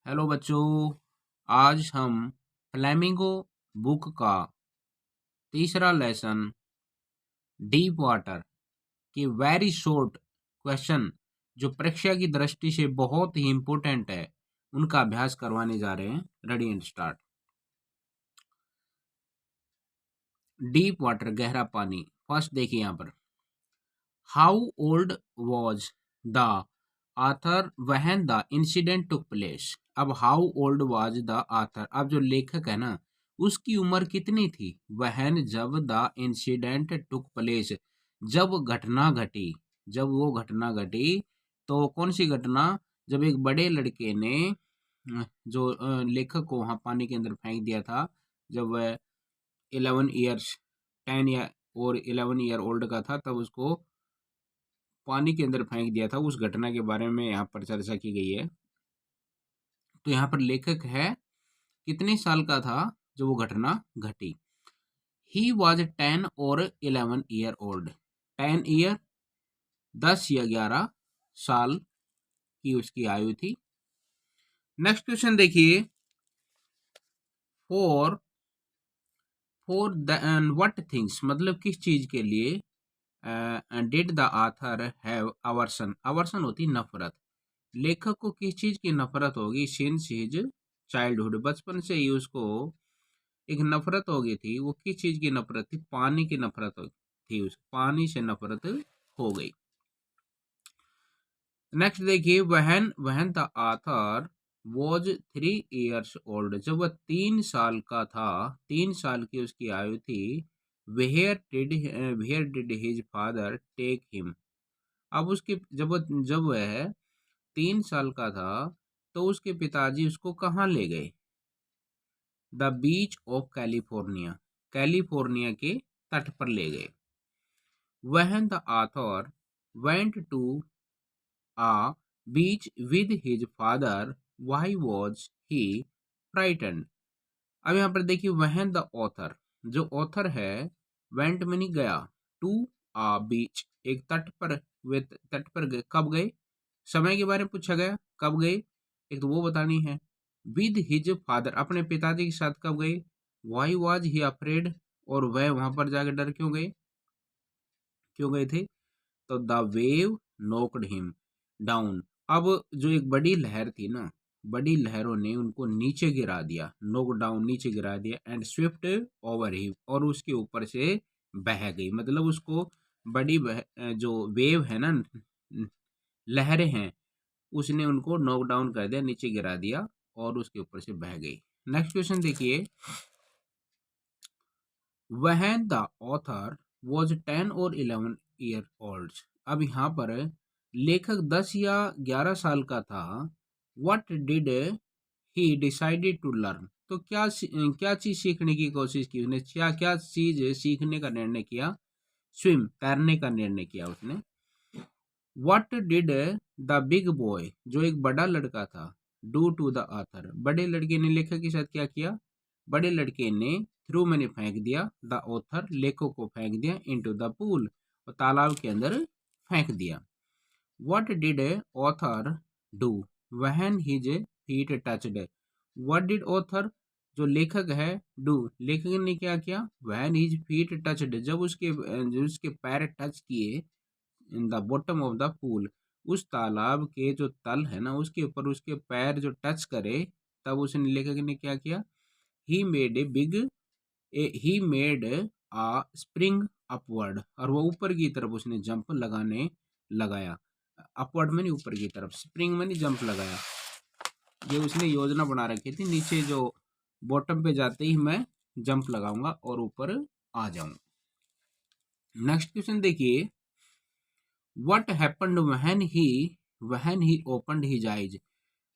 Hello बच्चों। आज हम फ्लेमिंगो बुक का तीसरा लेसन डीप वाटर की वेरी शॉर्ट क्वेश्चन जो परीक्षा की दृष्टि से बहुत ही इम्पोर्टेंट है उनका अभ्यास करवाने जा रहे हैं। Ready and start. Deep water गहरा पानी। फर्स्ट देखिए यहाँ पर how old was the author when the incident took place. अब how old was the author, अब जो लेखक है ना उसकी उम्र कितनी थी। व्हेन जब द इंसिडेंट टुक प्लेस, जब घटना घटी, जब वो घटना घटी तो कौन सी घटना, जब एक बड़े लड़के ने जो लेखक को वहां पानी के अंदर फेंक दिया था जब वह 11 ईयर्स 10 या और 11 ईयर ओल्ड का था, तब उसको पानी के अंदर फेंक दिया था। उस घटना के बारे में यहाँ पर चर्चा की गई है। तो यहाँ पर लेखक है कितने साल का था जो वो घटना घटी। ही वॉज 10 और 11 ईयर ओल्ड। 10 ईयर 10 या 11 साल की उसकी आयु थी। नेक्स्ट क्वेश्चन देखिए फॉर फॉर व्हाट थिंग्स, मतलब किस चीज के लिए डिड द आथर हैव अवर्सन। अवर्सन होती नफरत। लेखक को किस चीज की नफरत होगी सिंस हिज चाइल्डहुड, बचपन से ही उसको एक नफरत हो गई थी। वो किस चीज की नफरत थी, पानी की नफरत थी, उस पानी से नफरत हो गई। नेक्स्ट देखिए when when the author was 3 years old, जब वह 3 साल का था, 3 साल की उसकी आयु थी। Where did his father take him. अब उसके जब वह 3 साल का था तो उसके पिताजी उसको कहाँ ले गए। The beach of California, California के तट पर ले गए। When the author went to a beach with his father, why was he frightened? अब यहाँ पर देखिए when the author, जो author है went में नहीं गया, to a beach एक तट पर, वे तट पर गए, कब गए, समय के बारे में पूछा गया, कब गए, एक तो वो बतानी है। विद हिज फादर अपने पिताजी के साथ कब गए। वाई वॉज ही अफ्रेड, और वह वहां पर जाकर डर क्यों गए थे। तो द वेव नोक्ड हिम डाउन। अब जो एक बड़ी लहर थी ना, बड़ी लहरों ने उनको नीचे गिरा दिया, नोक डाउन नीचे गिरा दिया, एंड स्विफ्ट ओवर हिम, और उसके ऊपर से बह गई। मतलब उसको जो वेव है ना, लहरें हैं, उसने उनको नॉक डाउन कर दिया, नीचे गिरा दिया और उसके ऊपर से बह गई। नेक्स्ट क्वेश्चन देखिए व्हेन द ऑथर वॉज 10 और 11 ईयर ओल्ड। अब यहाँ पर लेखक 10 या 11 साल का था। What did he decided to learn, तो क्या चीज सीखने की कोशिश की उसने, क्या क्या चीज सीखने का निर्णय किया। स्विम, तैरने का निर्णय किया उसने। What did the big boy, जो एक बड़ा लड़का था, डू टू द ऑथर, बड़े लड़के ने लेखक के साथ क्या किया। बड़े लड़के ने थ्रू मैंने फेंक दिया, द ऑथर लेखक को फेंक दिया, इनटू द पूल, और तालाब के अंदर फेंक दिया। What did author do when his feet touched. What did author, जो लेखक है, डू लेखक ने क्या किया। व्हेन हिज फीट टचड, जब उसके पैर टच किए in the bottom of the pool, उस तालाब के जो तल है ना उसके ऊपर उसके पैर जो टच करे, तब उसने लेखक ने क्या किया। He made a big he made a spring upward, और वो ऊपर की तरफ उसने जंप लगाया। अपवर्ड में नहीं, ऊपर की तरफ, स्प्रिंग में नहीं, जंप लगाया। ये उसने योजना बना रखी थी, नीचे जो बॉटम पे जाते ही मैं जंप लगाऊंगा और ऊपर आ जाऊंगा। नेक्स्ट क्वेश्चन देखिए what happened when he opened his eyes.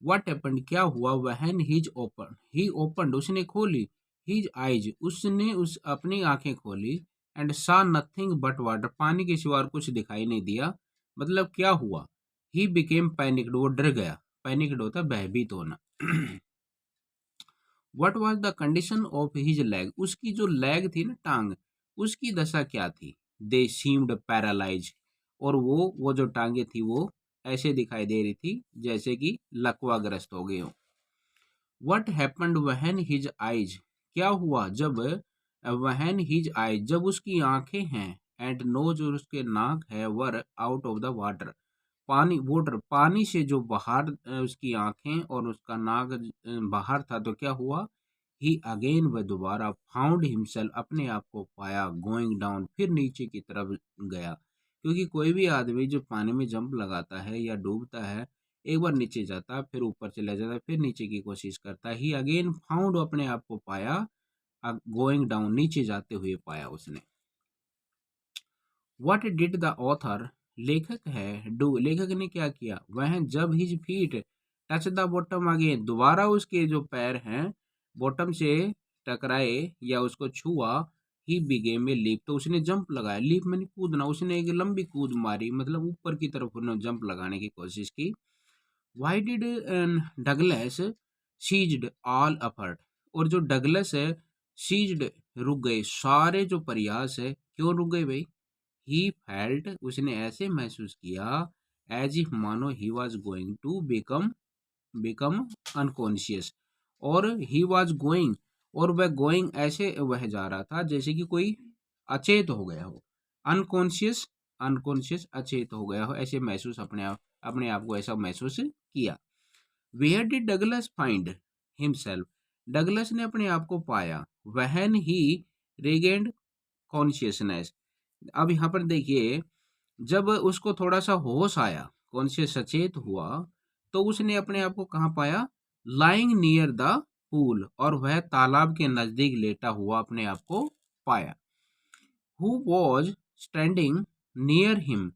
What happened, क्या हुआ, व्हेन ही ओपनड उसने खोली, हिज आइज उसने उस अपनी आंखें खोली, एंड सा नथिंग बट वाटर पानी के सिवा और कुछ दिखाई नहीं दिया। मतलब क्या हुआ। ही बिकेम पैनिक्ड, वो डर गया। पैनिक्ड होता भयभीत होना। What was the condition of his leg, उसकी जो लेग थी ना, टांग, उसकी दशा क्या थी। दे सीम्ड पैरालाइज, और वो जो टांगे थी वो ऐसे दिखाई दे रही थी जैसे कि लकवाग्रस्त हो गए हो। What happened when his eyes, क्या हुआ जब व्हेन हिज आईज, जब उसकी आंखें हैं, एंड नोज और उसके नाक है, were out of the water, पानी वाटर पानी से जो बाहर उसकी आंखें और उसका नाक बाहर था, तो क्या हुआ, ही अगेन वह दोबारा फाउंड हिमसेल्फ अपने आप को पाया, गोइंग डाउन फिर नीचे की तरफ गया, क्योंकि कोई भी आदमी जो पानी में जंप लगाता है या डूबता है, एक बार नीचे जाता है फिर ऊपर चला जाता है फिर नीचे की कोशिश करता है, ही अगेन फाउंड अपने आप को पाया, गोइंग डाउन नीचे जाते हुए पाया उसने। व्हाट डिड द ऑथर, लेखक है, डू लेखक ने क्या किया, वह जब his feet touch the bottom again, दोबारा उसके जो पैर हैं बॉटम से टकराए या उसको छुआ, ही बिगेम ए लीप, तो उसने जंप लगाया, लीप मैंने कूदना, उसने एक लंबी कूद मारी, मतलब ऊपर की तरफ उन्होंने जंप लगाने की कोशिश की। Why did Douglas ceased all effort, और जो डगलस है सीज्ड रुक गए, सारे जो प्रयास है क्यों रुक गए भाई, ही फेल्ट उसने ऐसे महसूस किया, एज इफ मानो he was going to become unconscious, और ही वॉज गोइंग, और वह गोइंग ऐसे वह जा रहा था जैसे कि कोई अचेत हो गया हो, अनकॉन्शियस, अनकॉन्शियस अचेत हो गया हो, ऐसे महसूस अपने आप को ऐसा महसूस किया। Where did Douglas find himself, Douglas ने अपने आप को पाया, वहन ही रिगेंड कॉन्शियसनेस, अब यहाँ पर देखिए, जब उसको थोड़ा सा होश आया, कॉन्शियस सचेत हुआ, तो उसने अपने आप को कहाँ पाया, लाइंग नियर द पूल, और वह तालाब के नजदीक लेटा हुआ अपने आप को पाया। Who was standing near him,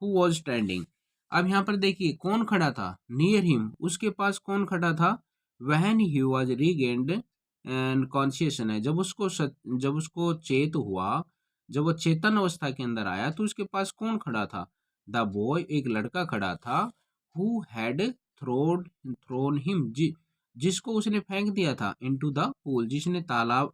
who was standing, अब यहाँ पर देखिए कौन खड़ा था, नियर हिम उसके पास कौन खड़ा था, वहन ही वॉज रीगेंड एंड कॉन्शियसन है, जब उसको चेत हुआ, जब वो चेतन अवस्था के अंदर आया, तो उसके पास कौन खड़ा था, द बॉय एक लड़का खड़ा था, हु हैड थ्रोन हिम, जिसको उसने फेंक दिया था, इनटू द पूल, जिसने तालाब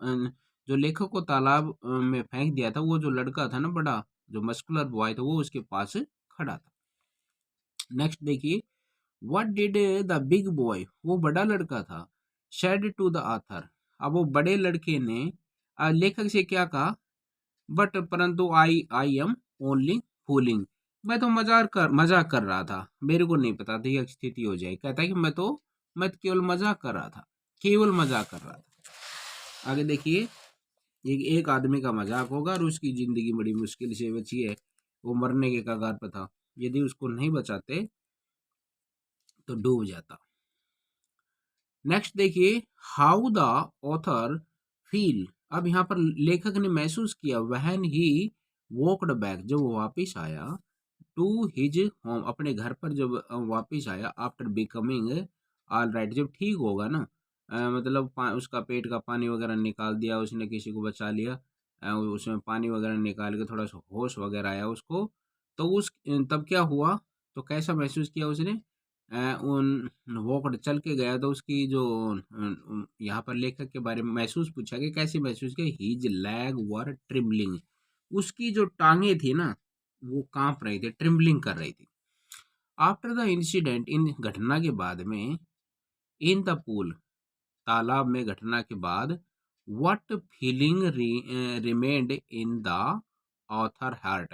जो लेखक को तालाब में फेंक दिया था, वो जो लड़का था ना बड़ा, जो मस्कुलर बॉय था, वो उसके पास खड़ा था। नेक्स्ट देखिए, what did the big boy, वो बड़ा लड़का था, शेड टू द आथर, अब वो बड़े लड़के ने लेखक से क्या कहा, बट परंतु आई एम ओनली फूलिंग, मैं तो मजाक कर रहा था, मेरे को नहीं पता था ये स्थिति हो जाए, कहता है कि मैं तो केवल मजाक कर रहा था, केवल मजाक कर रहा था। आगे देखिए, एक आदमी का मजाक होगा और उसकी जिंदगी बड़ी मुश्किल से बची है, वो मरने के कगार पर था, यदि उसको नहीं बचाते तो डूब जाता। नेक्स्ट देखिए, हाउ द ऑथर फील, अब यहाँ पर लेखक ने महसूस किया, वहन ही वॉकड बैक, जब वो वापिस आया, टू हिज होम, अपने घर पर जब वापिस आया, आफ्टर बिकमिंग ऑल राइट, जब ठीक होगा ना, मतलब उसका पेट का पानी वगैरह निकाल दिया उसने, किसी को बचा लिया, उसमें पानी वगैरह निकाल के थोड़ा सा होश वगैरह आया उसको, तो उस तब क्या हुआ, तो कैसा महसूस किया उसने, उन वो चल के गया, तो उसकी जो यहाँ पर लेखक के बारे में महसूस पूछा कि कैसे महसूस किया, हीज लैग वर ट्रिम्बलिंग, उसकी जो टांगे थी ना वो कांप रही थी, ट्रिम्बलिंग कर रही थी। आफ्टर द इंसिडेंट, इन घटना के बाद में, इन द पूल, तालाब में घटना के बाद, what feeling remained in the author heart,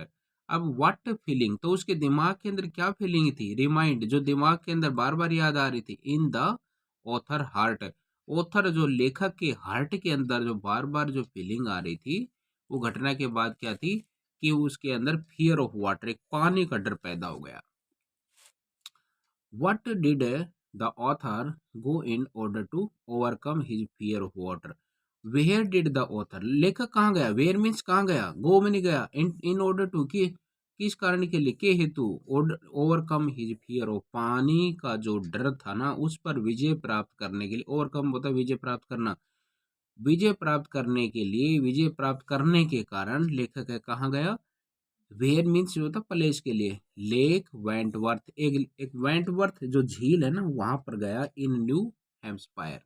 अब व्हाट फीलिंग, तो उसके दिमाग के अंदर क्या फीलिंग थी, रिमाइंड जो दिमाग के अंदर बार बार याद आ रही थी, in the author heart, author जो लेखक के हार्ट के अंदर जो बार बार जो फीलिंग आ रही थी, वो घटना के बाद क्या थी, कि उसके अंदर फियर ऑफ वाटर, एक पानी का डर पैदा हो गया। What did the author go in order to overcome his fear of water? Where did the author, लेखक कहाँ गया, where means कहाँ गया, go में नहीं गया, in order to, किस कारण के लिए, के हेतु, ओवरकम हिज फियर ऑफ, पानी का जो डर था ना उस पर विजय प्राप्त करने के लिए, ओवरकम होता है विजय प्राप्त करना, विजय प्राप्त करने के लिए, विजय प्राप्त करने के कारण लेखक है कहाँ गया, वेयर मीन्स जो होता प्लेस के लिए, लेक वेंटवर्थ, एक वेंटवर्थ जो झील है ना वहां पर गया, इन न्यू हेम्पशायर,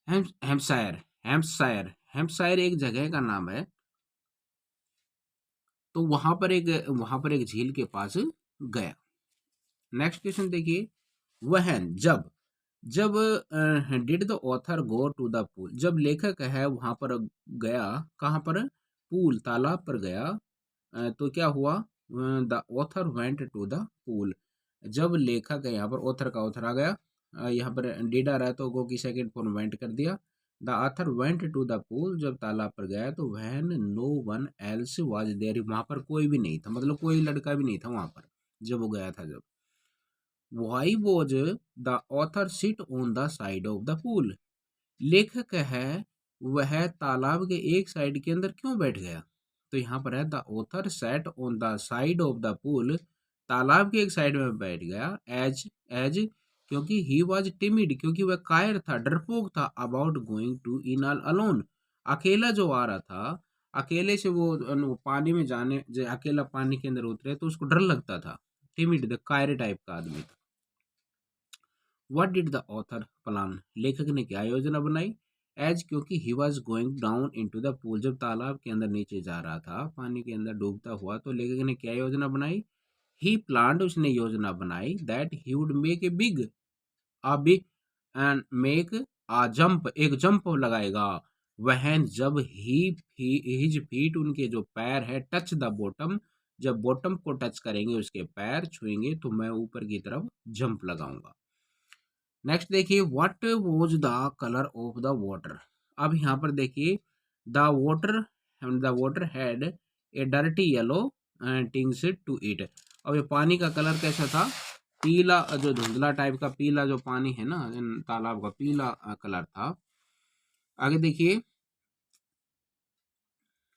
हेम्पशायर, हेम्पशायर एक जगह का नाम है, तो वहां पर एक झील के पास गया। नेक्स्ट क्वेश्चन देखिए, वहन जब, जब did the author go to the pool, जब लेखक है वहां पर गया, कहाँ पर, पूल तालाब पर गया, तो क्या हुआ, the author went to the pool. जब लेखक है यहाँ पर ऑथर का ऑथर आ गया, यहाँ पर डिड आ रहा है तो गो की सेकंड फॉर्म वेंट कर दिया। The author went to the pool, जब तालाब पर गया तो when no one else was there, वहां पर कोई भी नहीं था, मतलब कोई लड़का भी नहीं था वहां पर जब वो गया था। जब why was the author sit on the side of the pool, लेखक है वह तालाब के एक साइड के अंदर क्यों बैठ गया, तो यहाँ पर है the author sat on the side of the pool, तालाब के एक साइड में बैठ गया, एज क्योंकि ही वॉज टिमिड, क्योंकि वह कायर था, डरपोक था, about going to in all alone, अकेला जो आ रहा था, अकेले से वो पानी में जाने, अकेला पानी के अंदर उतरे तो उसको डर लगता था, टिमिड द कायर टाइप का आदमी था। What did the author plan, लेखक ने क्या योजना बनाई, एज क्योंकि ही was going down into the pool, जब तालाब के अंदर नीचे जा रहा था, पानी के अंदर डूबता हुआ, तो लेखक ने क्या योजना बनाई, ही प्लान्ड, उसने योजना बनाई, that he would make a big, a big and make a jump, एक जंप लगाएगा, वहन जब ही हिज फीट, उनके जो पैर है, टच द बॉटम, जब बॉटम को टच करेंगे, उसके पैर छुएंगे तो मैं ऊपर की तरफ जंप लगाऊंगा। नेक्स्ट देखिए, what was the colour of the water, अब यहाँ पर देखिए, the water the water had a dirty yellow tinge to it, अब ये पानी का कलर कैसा था, पीला, जो धुंधला टाइप का पीला जो पानी है ना तालाब का, पीला कलर था। आगे देखिए,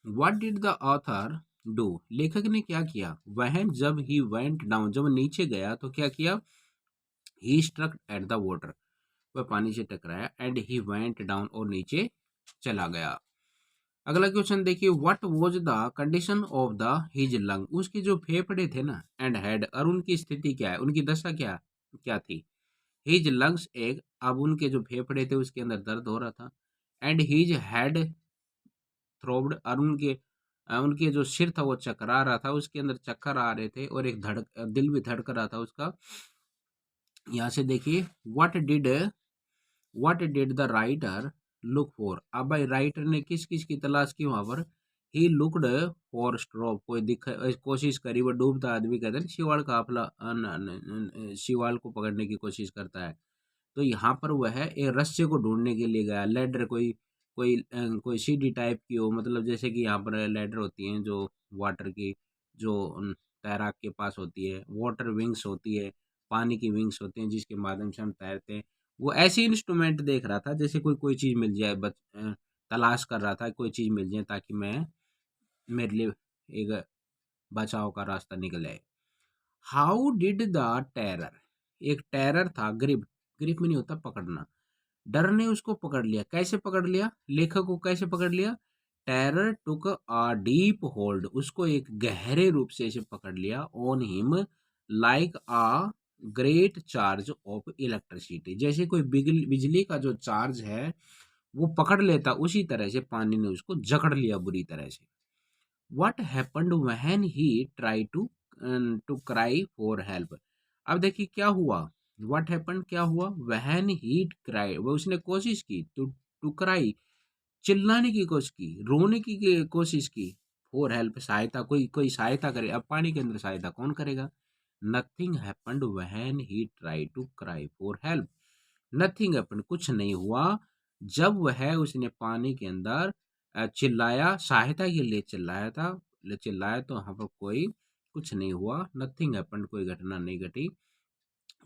what did the author do, लेखक ने क्या किया, वह जब ही वेंट डाउन, जब नीचे गया तो क्या किया, he struck at the water, वह पानी से टकराया, एंड ही वेंट डाउन, और नीचे चला गया। अगला क्वेश्चन देखिए, what was the condition of the his lung, उसके जो फेफड़े थे ना, एंड हेड, और उनकी स्थिति क्या है, उनकी दशा क्या क्या थी, हिज लंग्स एक, अब उनके जो फेफड़े थे उसके अंदर दर्द हो रहा था, एंड हिज हेड थ्रोब्ड, और उनके जो सिर था वो चकरा रहा था, उसके अंदर चक्कर आ रहे थे, और एक दिल भी धड़क रहा था उसका। यहाँ से देखिए, what did the writer look for, अब भाई राइटर ने किस किस की तलाश की वहां पर, ही लुकड फॉर स्ट्रोक, कोई दिख कोशिश करी, वो डूबता आदमी कहते हैं शिवाल का अपना शिवाल को पकड़ने की कोशिश करता है, तो यहाँ पर वह एक रस्से को ढूंढने के लिए गया, लेडर, कोई सीढ़ी टाइप की हो, मतलब जैसे कि यहाँ पर लेडर होती हैं जो वाटर की, जो तैराक के पास होती है, वाटर विंग्स होती है, पानी की विंग्स होती हैं जिसके माध्यम से हम तैरते हैं, वो ऐसी इंस्ट्रूमेंट देख रहा था जैसे कोई कोई चीज़ मिल जाए, तलाश कर रहा था कोई चीज़ मिल जाए ताकि मेरे लिए एक बचाव का रास्ता निकल आए। हाउ डिड द टेरर, एक टेरर था, ग्रिप, ग्रिप में नहीं होता पकड़ना, डर ने उसको पकड़ लिया, कैसे पकड़ लिया, लेखक को कैसे पकड़ लिया, terror took a deep hold, उसको एक गहरे रूप से इसे पकड़ लिया, on him like a great charge of electricity, जैसे कोई बिजली बिजली का जो चार्ज है वो पकड़ लेता, उसी तरह से पानी ने उसको जकड़ लिया बुरी तरह से। What happened when he try to cry for help, अब देखिए क्या हुआ, व्हाट हैपेंड क्या हुआ, व्हेन ही क्राई, वो उसने कोशिश की, टू क्राई, चिल्लाने की कोशिश की, रोने की कोशिश की, फॉर हेल्प, सहायता, कोई कोई सहायता करे, अब पानी के अंदर सहायता कौन करेगा, nothing happened when he try to cry for help, nothing happened, कुछ नहीं हुआ, जब वह उसने पानी के अंदर चिल्लाया, सहायता के लिए चिल्लाया था, चिल्लाया तो वहां पर कोई कुछ नहीं हुआ, नथिंग हैपेंड, कोई घटना नहीं घटी,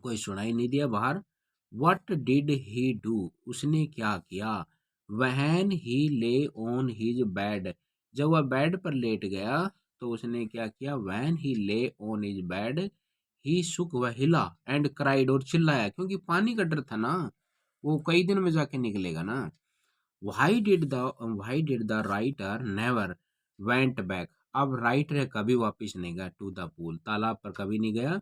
कोई सुनाई नहीं दिया बाहर। वट डिड ही डू, उसने क्या किया, वहन ही ले ऑन हिज बेड, जब वह बेड पर लेट गया तो उसने क्या किया, वहन ही ले ऑन हिज बेड, ही सुक, वह हिला, एंड क्राइड, और चिल्लाया, क्योंकि पानी का डर था ना, वो कई दिन में जाके निकलेगा ना। Why did the writer never went back, अब राइटर कभी वापस नहीं गया टू द पूल, तालाब पर कभी नहीं गया,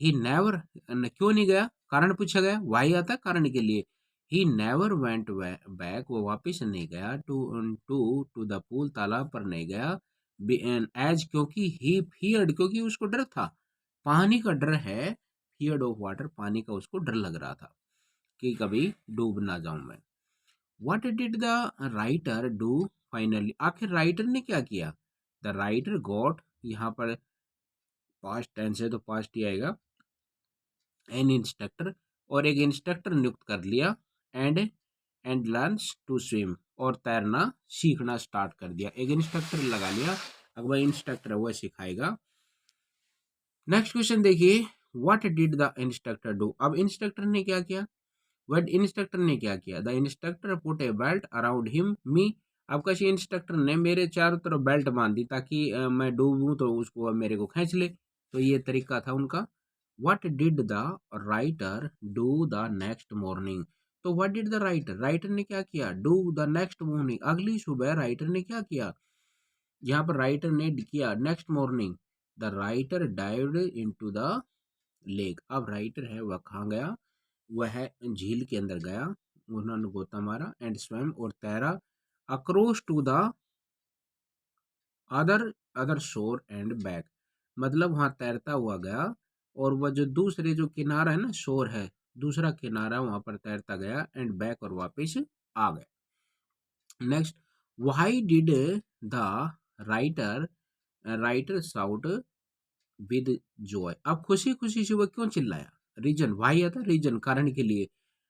ही नेवर, क्यों नहीं गया, कारण पूछा गया, वाई आता है कारण के लिए, ही नेवर वेंट बैक, वो वापस नहीं गया to to to the pool, तालाब पर नहीं गया, एज क्योंकि ही फियर्ड, क्योंकि उसको डर था, पानी का डर है, फियर्ड ऑफ वाटर, पानी का उसको डर लग रहा था। कि कभी डूब ना जाऊं मैं। What did the writer do finally, आखिर राइटर ने क्या किया। द राइटर गॉट, यहाँ पर पास्ट टेंस है तो पास्ट ही आएगा, एन इंस्ट्रक्टर, और एक इंस्ट्रक्टर नियुक्त कर लिया, एंड लर्न्स टू स्विम, और तैरना सीखना स्टार्ट कर दिया। एक इंस्ट्रक्टर लगा लिया, अब वह इंस्ट्रक्टर वह सिखाएगा। नेक्स्ट क्वेश्चन देखिए, what did the instructor do. अब इंस्ट्रक्टर ने क्या किया, वट इंस्ट्रक्टर ने क्या किया। The instructor put a belt around him me, अब किसी इंस्ट्रक्टर ने मेरे चारों तरफ बेल्ट बांध दी ताकि मैं डूबूं तो उसको अब मेरे को खींच ले, तो ये तरीका था उनका। What did the writer do the next morning, तो what did the writer, writer ने क्या किया, डू द नेक्स्ट मॉर्निंग, अगली सुबह राइटर ने क्या किया। यहाँ पर राइटर ने किया next morning, the writer dived into the lake, अब राइटर है वह कहाँ गया, वह झील के अंदर गया, उन्होंने गोता मारा, एंड स्वयं, और तैरा, across to the other other shore and back, मतलब वहां तैरता हुआ गया और वह जो दूसरे जो किनारा है ना, शोर है, दूसरा किनारा वहां पर तैरता गया, एंड बैक, और वापस आ गया। Next, why did the writer writer shout with Joy, अब खुशी खुशी से वह क्यों चिल्लाया, रीजन, वाई आता रीजन, कारण के लिए।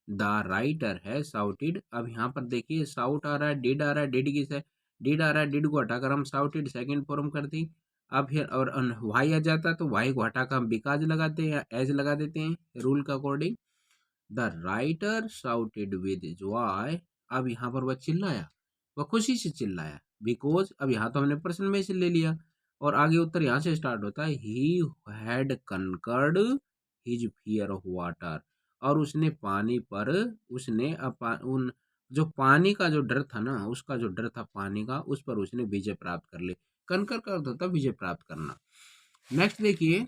द राइटर है साउटेड, अब यहाँ पर देखिए साउट आ रहा है, डिड आ रहा है, डिड किस है, डिड आ रहा है, डिड को हटाकर हम साउटेड सेकंड फॉर्म कर दी। अब फिर और वाई आ जाता तो वाई को हटाकर हम बिकॉज लगाते हैं या एज लगा देते हैं रूल के according. The writer shouted with Joy, अब यहाँ पर वह चिल्लाया, वह खुशी से चिल्लाया, बिकॉज अब यहाँ तो हमने प्रश्न में से ले लिया, और आगे उत्तर यहाँ से स्टार्ट होता है, he had conquered his fear of water, और उसने पानी पर, उसने उन जो पानी का जो डर था ना, उसका जो डर था पानी का, उस पर उसने विजय प्राप्त कर ली। कनकर का अर्थ होता है विजय प्राप्त करना। नेक्स्ट देखिए,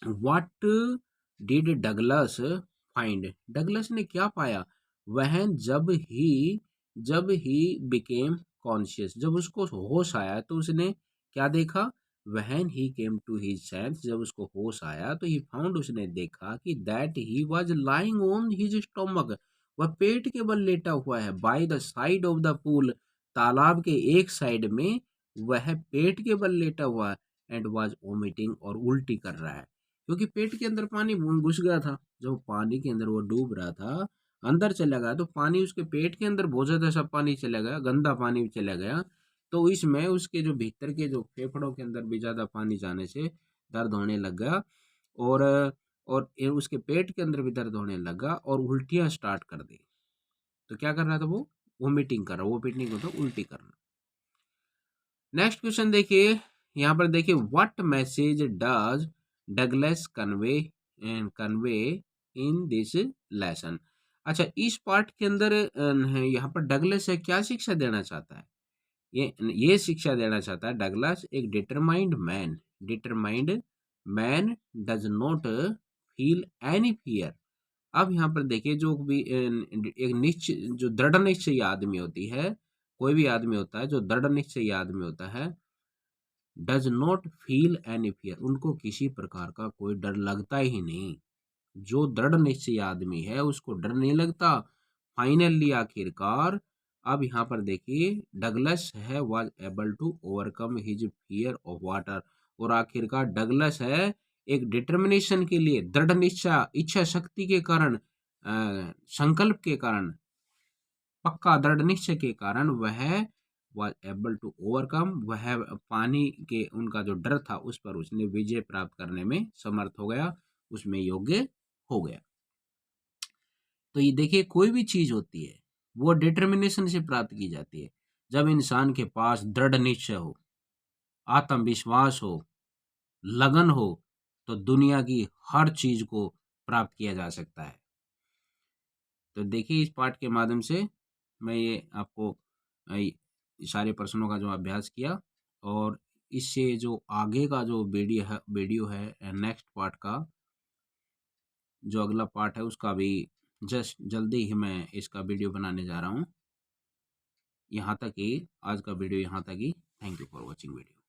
what did Douglas find, Douglas ने क्या पाया, वह जब ही बिकेम कॉन्शियस, जब उसको होश आया तो उसने क्या देखा, वहन ही केम टू हिज सेंस, जब उसको होश आया तो ही फाउंड, उसने देखा कि that he was lying on his stomach, वह पेट के बल लेटा हुआ है, by the side of the pool, तालाब के एक साइड में वह पेट के बल लेटा हुआ है, एंड वाज वोमिटिंग, और उल्टी कर रहा है, क्योंकि पेट के अंदर पानी घुस गया था, जब पानी के अंदर वो डूब रहा था, अंदर चला गया तो पानी उसके पेट के अंदर बहुत ज्यादा सब पानी चला गया, गंदा पानी भी चला गया, तो इसमें उसके जो भीतर के जो फेफड़ों के अंदर भी ज्यादा पानी जाने से दर्द होने लग गया, और उसके पेट के अंदर भी दर्द होने लगा, और उल्टियां स्टार्ट कर दी। तो क्या कर रहा था वो, वोमिटिंग कर रहा, वोमिटिंग होता उल्टी करना। नेक्स्ट क्वेश्चन देखिए, यहाँ पर देखिए, what message does Douglas convey in this lesson, अच्छा इस पार्ट के अंदर यहाँ पर डगलस है क्या शिक्षा देना चाहता है, ये शिक्षा देना चाहता है डगलस, एक determined man does not feel any fear, अब यहाँ पर देखिए जो भी एक निश्चय, जो दृढ़ निश्चयी आदमी होती है, कोई भी आदमी होता है जो दृढ़ निश्चयी आदमी होता है, does not feel any fear, उनको किसी प्रकार का कोई डर लगता ही नहीं, जो दृढ़ निश्चयी आदमी है उसको डर नहीं लगता। फाइनली आखिरकार, अब यहाँ पर देखिए डगलस है was able to overcome his fear of water, और आखिरकार डगलस है एक डिटर्मिनेशन के लिए, दृढ़ निश्चय, इच्छा शक्ति के कारण, संकल्प के कारण, पक्का दृढ़ निश्चय के कारण वह was able to overcome, वह पानी के उनका जो डर था उस पर उसने विजय प्राप्त करने में समर्थ हो गया, उसमें योग्य हो गया। तो ये देखिए कोई भी चीज होती है वो डिटर्मिनेशन से प्राप्त की जाती है, जब इंसान के पास दृढ़ निश्चय हो, आत्मविश्वास हो, लगन हो, तो दुनिया की हर चीज को प्राप्त किया जा सकता है। तो देखिए इस पाठ के माध्यम से मैं ये आपको सारे प्रश्नों का जो अभ्यास किया, और इससे जो आगे का जो वीडियो है नेक्स्ट पार्ट का, जो अगला पार्ट है उसका भी जस्ट जल्दी ही मैं इसका वीडियो बनाने जा रहा हूँ। यहाँ तक ही आज का वीडियो यहाँ तक ही। Thank you for watching video.